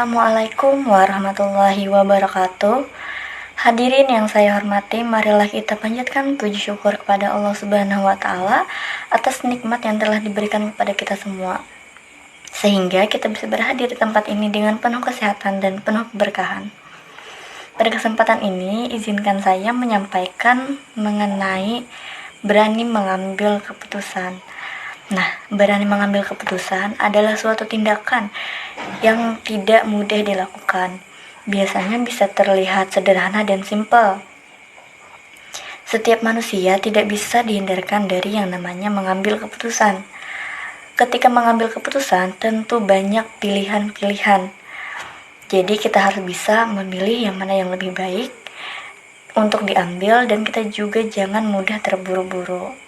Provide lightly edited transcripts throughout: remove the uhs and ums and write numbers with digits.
Assalamualaikum warahmatullahi wabarakatuh. Hadirin yang saya hormati, marilah kita panjatkan puji syukur kepada Allah Subhanahu wa taala atas nikmat yang telah diberikan kepada kita semua, sehingga kita bisa berhadir di tempat ini dengan penuh kesehatan dan penuh keberkahan. Pada kesempatan ini, izinkan saya menyampaikan mengenai berani mengambil keputusan. Nah, berani mengambil keputusan adalah suatu tindakan yang tidak mudah dilakukan. Biasanya bisa terlihat sederhana dan simpel. Setiap manusia tidak bisa dihindarkan dari yang namanya mengambil keputusan. Ketika mengambil keputusan, tentu banyak pilihan-pilihan. Jadi kita harus bisa memilih yang mana yang lebih baik untuk diambil, dan kita juga jangan mudah terburu-buru.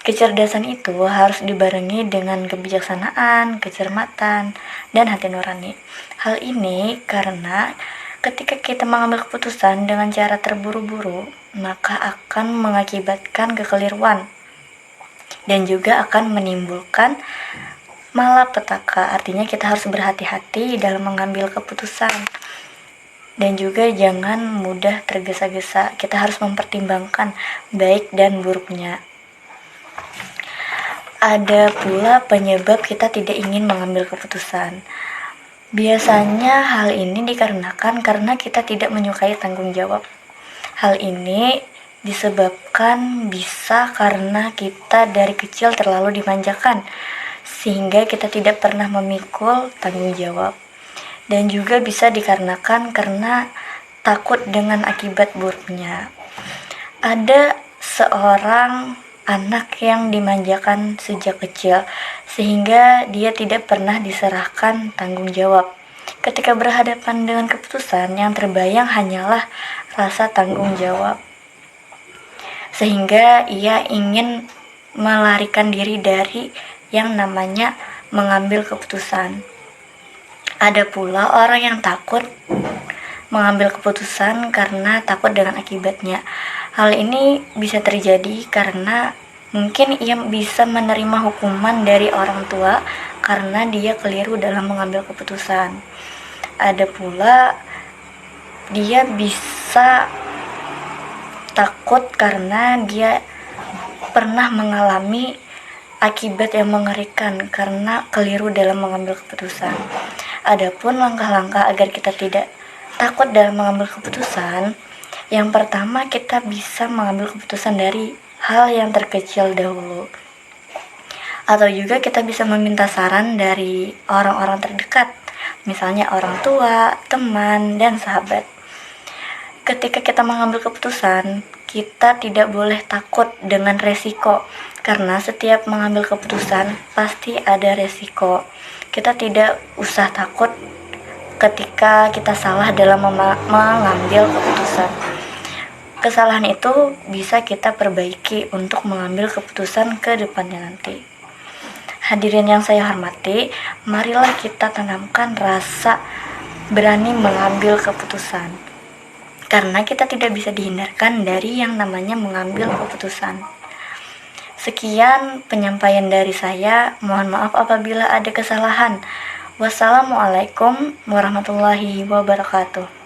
Kecerdasan itu harus dibarengi dengan kebijaksanaan, kecermatan, dan hati nurani. Hal ini karena ketika kita mengambil keputusan dengan cara terburu-buru, maka akan mengakibatkan kekeliruan dan juga akan menimbulkan malapetaka. Artinya kita harus berhati-hati dalam mengambil keputusan dan juga jangan mudah tergesa-gesa. Kita harus mempertimbangkan baik dan buruknya. Ada pula penyebab kita tidak ingin mengambil keputusan. Biasanya hal ini dikarenakan karena kita tidak menyukai tanggung jawab. Hal ini disebabkan bisa karena kita dari kecil terlalu dimanjakan, sehingga kita tidak pernah memikul tanggung jawab. Dan juga bisa dikarenakan karena takut dengan akibat buruknya. Ada seorang anak yang dimanjakan sejak kecil, sehingga dia tidak pernah diserahkan tanggung jawab. Ketika berhadapan dengan keputusan, yang terbayang hanyalah rasa tanggung jawab, sehingga ia ingin melarikan diri dari yang namanya mengambil keputusan. Ada pula orang yang takut mengambil keputusan karena takut dengan akibatnya. Hal ini bisa terjadi karena mungkin ia bisa menerima hukuman dari orang tua karena dia keliru dalam mengambil keputusan. Ada pula dia bisa takut karena dia pernah mengalami akibat yang mengerikan karena keliru dalam mengambil keputusan. Adapun langkah-langkah agar kita tidak takut dalam mengambil keputusan, yang pertama kita bisa mengambil keputusan dari hal yang terkecil dahulu. Atau juga kita bisa meminta saran dari orang-orang terdekat, misalnya orang tua, teman, dan sahabat. Ketika kita mengambil keputusan, kita tidak boleh takut dengan resiko, karena setiap mengambil keputusan pasti ada resiko. Kita tidak usah takut ketika kita salah dalam mengambil keputusan. Kesalahan itu bisa kita perbaiki untuk mengambil keputusan ke depannya nanti. Hadirin yang saya hormati, marilah kita tanamkan rasa berani mengambil keputusan, karena kita tidak bisa dihindarkan dari yang namanya mengambil keputusan. Sekian penyampaian dari saya, mohon maaf apabila ada kesalahan. Wassalamualaikum warahmatullahi wabarakatuh.